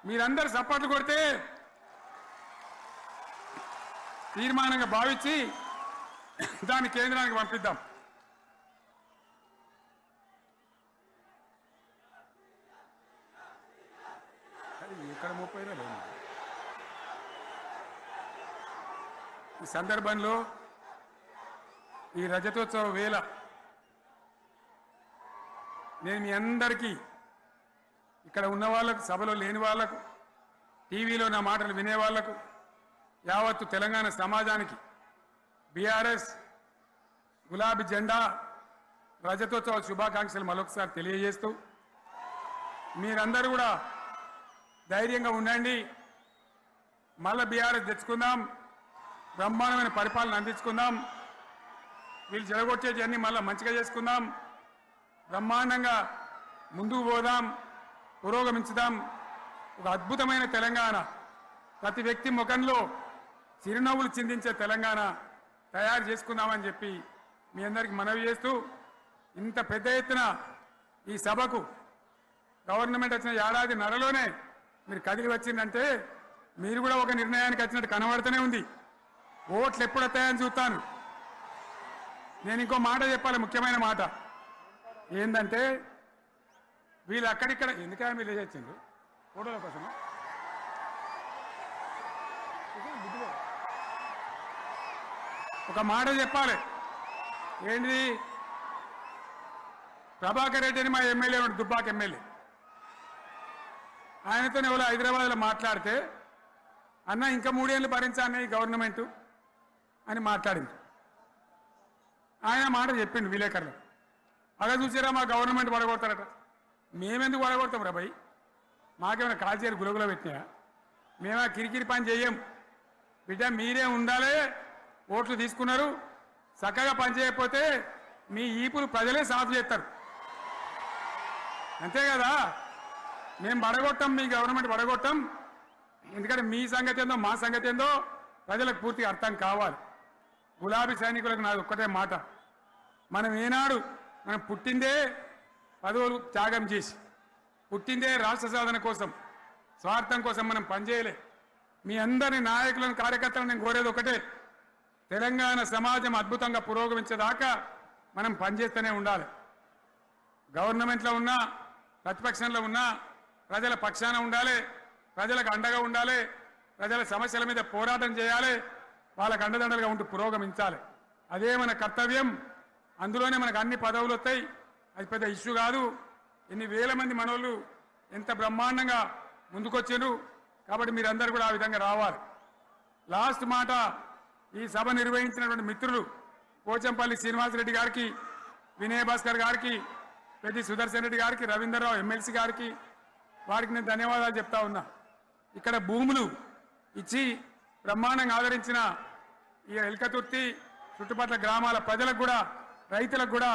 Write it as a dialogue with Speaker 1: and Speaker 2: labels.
Speaker 1: మీరందరూ సపోర్ట్లు కొడితే తీర్మానంగా భావించి దాన్ని కేంద్రానికి పంపిద్దాం. ఇక్కడ 30 లేదు. ఈ సందర్భంలో ఈ రజతోత్సవ వేళ నేను మీ అందరికీ ఇక్కడ ఉన్న వాళ్ళకు, సభలో లేని వాళ్లకు, టీవీలో నా మాటలు వినే వాళ్లకు, యావత్తు తెలంగాణ సమాజానికి బీఆర్ఎస్ గులాబీ జెండా రజతోత్సవ శుభాకాంక్షలు మరొకసారి తెలియజేస్తూ, మీరందరూ కూడా ధైర్యంగా ఉండండి. మళ్ళీ బీఆర్ఎస్ తెచ్చుకుందాం, బ్రహ్మాండమైన పరిపాలన అందించుకుందాం, వీళ్ళు జరగొచ్చేవన్నీ మళ్ళీ మంచిగా చేసుకుందాం, బ్రహ్మాండంగా ముందుకు పోదాం, పురోగమించుదాం. ఒక అద్భుతమైన తెలంగాణ, ప్రతి వ్యక్తి ముఖంలో చిరునవ్వులు చిందించే తెలంగాణ తయారు చేసుకుందామని చెప్పి మీ అందరికీ మనవి చేస్తూ, ఇంత పెద్ద ఎత్తున ఈ సభకు గవర్నమెంట్ వచ్చిన ఏడాది నరలోనే మీరు కదిలి వచ్చిందంటే మీరు కూడా ఒక నిర్ణయానికి వచ్చినట్టు కనబడుతూనే ఉంది. ఓట్లు ఎప్పుడు వస్తాయని చూస్తాను. నేను ఇంకో మాట చెప్పాలి, ముఖ్యమైన మాట ఏంటంటే, వీళ్ళు అక్కడిక్కడ ఎందుకైనా మీరు లేచొచ్చిండ్రు ఫోటోల కోసం. ఒక మాట చెప్పాలి, ఏంటి, ప్రభాకర్ రెడ్డి అని మా ఎమ్మెల్యే ఉన్నాడు, దుబ్బాక ఎమ్మెల్యే. ఆయనతో ఎవరో హైదరాబాద్లో మాట్లాడితే, అన్న ఇంకా 3 ఏళ్ళు భరించాలన్న ఈ గవర్నమెంటు అని మాట్లాడింది. ఆయన మాట చెప్పిండు విలేకరులు. అలా చూసారా మా గవర్నమెంట్ పడగొడతారట. మేమెందుకు పడగొడతాం రా భయ్, మాకేమైనా కాల్చేరు గులగుల పెట్టినా? మేమా కిరికిరి పని చెయ్యం బిడ్డ, మీరే ఉండాలి. ఓట్లు తీసుకున్నారు, చక్కగా పని చేయకపోతే మీ ఈపులు ప్రజలే సాఫ్ చేస్తారు, అంతే కదా. మేము పడగొట్టాం, మీ గవర్నమెంట్ పడగొట్టాం. ఎందుకంటే మీ సంగతి ఏందో మా సంగతి ఏందో ప్రజలకు పూర్తిగా అర్థం కావాలి. గులాబీ సైనికులకు నాది ఒక్కటే మాట, మనం ఏనాడు మనం పుట్టిందే పదవులు త్యాగం చేసి, పుట్టిందే రాష్ట్ర సాధన కోసం, స్వార్థం కోసం మనం పనిచేయలే. మీ అందరి నాయకులను, కార్యకర్తలను నేను కోరేది ఒకటే, తెలంగాణ సమాజం అద్భుతంగా పురోగమించేదాకా మనం పనిచేస్తూనే ఉండాలి. గవర్నమెంట్లో ఉన్నా, ప్రతిపక్షంలో ఉన్నా ప్రజల పక్షాన ఉండాలి, ప్రజలకు అండగా ఉండాలి, ప్రజల సమస్యల మీద పోరాటం చేయాలి, వాళ్ళకు అండదండలుగా ఉంటూ పురోగమించాలి. అదే మన కర్తవ్యం. అందులోనే మనకు అన్ని పదవులు వస్తాయి, అది పెద్ద ఇష్యూ కాదు. ఎన్ని వేల మంది మనోళ్ళు ఎంత బ్రహ్మాండంగా ముందుకొచ్చారు. కాబట్టి మీరందరూ కూడా ఆ విధంగా రావాలి. లాస్ట్ మాట, ఈ సభ నిర్వహించినటువంటి మిత్రులు పోచంపల్లి శ్రీనివాసరెడ్డి గారికి, వినయ్ భాస్కర్ గారికి, పెద్ది సుదర్శన్ రెడ్డి గారికి, రవీంద్రరావు ఎమ్మెల్సీ గారికి, వారికి నేను ధన్యవాదాలు చెప్తా ఉన్నా. ఇక్కడ భూములు ఇచ్చి బ్రహ్మాండంగా ఆదరించిన ఈ ఎల్కతుర్తి చుట్టుపక్కల గ్రామాల ప్రజలకు కూడా, రైతులకు కూడా